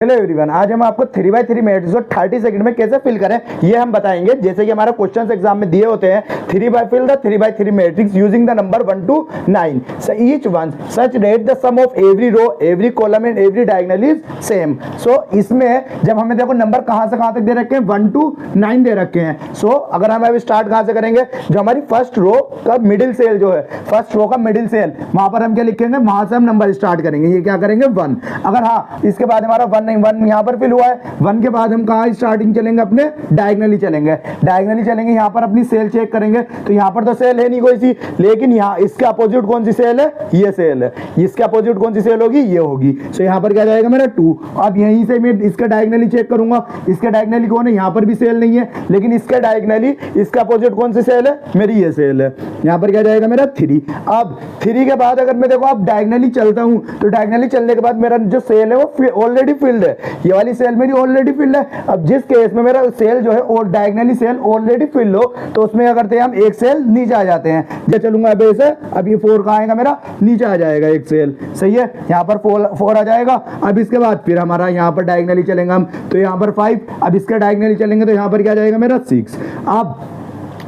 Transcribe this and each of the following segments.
Hello everyone, आज हम आपको 3x3 मैट्रिक्स को 30 सेकंड में कैसे फिल करें ये हम बताएंगे। जैसे कि हमारा क्वेश्चंस एग्जाम में दिए होते हैं, 3x3 matrix using the number 1 to 9 so each one such that the sum of every row every column and every diagonal is same। सो इसमें जब हमें देखो नंबर कहां से कहां तक दे रखे हैं, 1 to 9 दे रखे हैं। सो अगर हम अभी स्टार्ट कहां से करेंगे, जो हमारी फर्स्ट रो का मिडिल सेल जो है, फर्स्ट रो का मिडिल सेल, वहां पर हम क्या लिखेंगे, वहां से हम नंबर स्टार्ट करेंगे। ये क्या करेंगे 1। अगर हाँ इसके बाद हमारा 1 नहीं, 1 यहाँ पर फिल हुआ है, 1 के बाद हम कहाँ स्टार्टिंग चलेंगे, अपने डायगनली चलेंगे। डायगनली चलेंगे, यहाँ पर अपनी सेल चेक करेंगे तो यहाँ पर तो सेल है नहीं कोई सी, लेकिन यहाँ इसके अपोजिट कौन सी सेल है, ये सेल है। इसके अपोजिट कौन सी सेल होगी, ये होगी। सो यहाँ पर क्या जाएगा मेरा 2। अब यहीं से मैं इसका डायगनली चेक करूंगा, इसके डायगनली कौन है, यहाँ पर भी सेल नहीं है, लेकिन इसके डायगनली इसका अपोजिट कौन सी सेल है, मेरी ये सेल है। यहाँ पर क्या जाएगा मेरा 3। अब 3 के बाद अगर मैं देखो अब डायगनली चलता हूँ तो डायगनली चलने के बाद मेरा जो सेल है वो ऑलरेडी फिल्ड है, ये वाली सेल मेरी ऑलरेडी फिल्ड है। अब जिस केस में मेरा सेल जो है और डायगनली सेल ऑलरेडी फिल्ड हो तो उसमें क्या करते हैं हम, एक सेल नीचे आ जाते हैं। जब चलूंगा अब ऐसे, अब ये 4 कहाँ आएगा मेरा, नीचे आ जाएगा एक सेल। सही है, यहाँ पर 4 आ जाएगा। अब इसके बाद फिर हमारा यहाँ पर डायगनली चलेंगे हम तो यहाँ पर 5। अब इसके डायगनली चलेंगे तो यहाँ पर क्या जाएगा मेरा 6।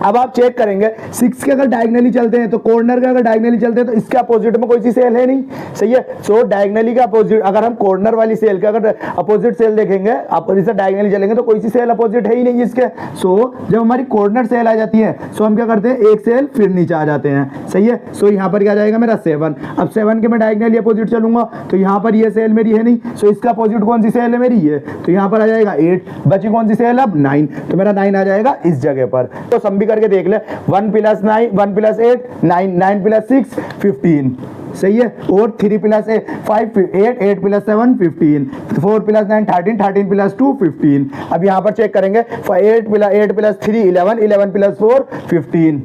अब आप चेक करेंगे 6 के अगर डायगनली चलते हैं तो कॉर्नर के अगर डायगनली चलते हैं तो इसके अपोजिट में कोई सी सेल है नहीं। सही है, सो डायगनली का अपोजिट, अगर हम कॉर्नर वाली सेल का अगर अपोजिट सेल देखेंगे, आप इसे डायगनली चलेंगे तो कोई सी सेल अपोजिट है ही नहीं इसके। सो जब हमारी कॉर्नर सेल आ जाती है सो हम क्या करते हैं, एक सेल फिर नीचे आ जाते हैं। सही है, सो यहाँ पर क्या जाएगा मेरा 7। अब 7 के मैं डायगनली अपोजिट चलूंगा तो यहाँ पर ये सेल मेरी है नहीं, सो इसका अपोजिट कौन सी सेल है मेरी, ये। तो यहाँ पर आ जाएगा 8, बची कौन सी सेल, अब 9, तो मेरा 9 आ जाएगा इस जगह पर। तो सम भी करके देख ले, 1 + 9, 1 + 8 9, 9 + 6 15। सही है, और 3 + 5 8, 8 + 7 15, 4 + 9 13, 13 + 2 15। अब यहाँ पर चेक करेंगे 8 + 3 11, 11 + 4 15,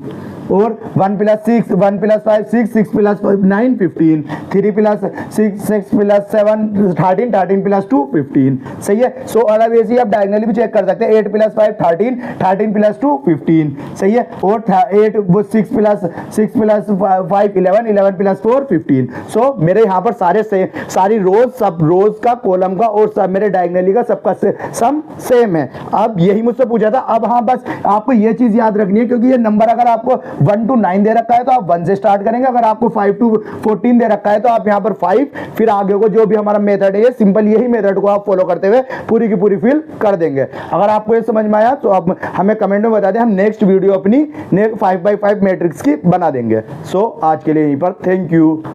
और 1 + 6, 1 + 5 6, 6 + 9 15, 3 + 6, 6 + 7 13, 13 + 2 15। सही है, सो अगर वैसे आप डायगनली भी चेक कर सकते हैं, 8 + 5 13, 13 + 2 15। सही है, और 6 + 5 11, 11 + 4 15। सो मेरे यहाँ पर सारी रोज, सब रोज का, कॉलम का और सब मेरे डायगनली का सबका सम सेम है। अब यही मुझसे पूछा था। अब हाँ बस आपको ये चीज याद रखनी है, क्योंकि ये नंबर अगर आपको 1 to 9 दे रखा है तो आप 1 से स्टार्ट करेंगे। अगर आपको 5 to 14 दे रखा है तो आप यहाँ पर 5, फिर आगे को जो भी हमारा मेथड है, सिंपल यही मेथड को आप फॉलो करते हुए पूरी की पूरी फिल कर देंगे। अगर आपको ये समझ में आया तो आप हमें कमेंट में बता दें, हम नेक्स्ट वीडियो अपनी 5x5 मैट्रिक्स की बना देंगे। सो आज के लिए यहीं पर, थैंक यू।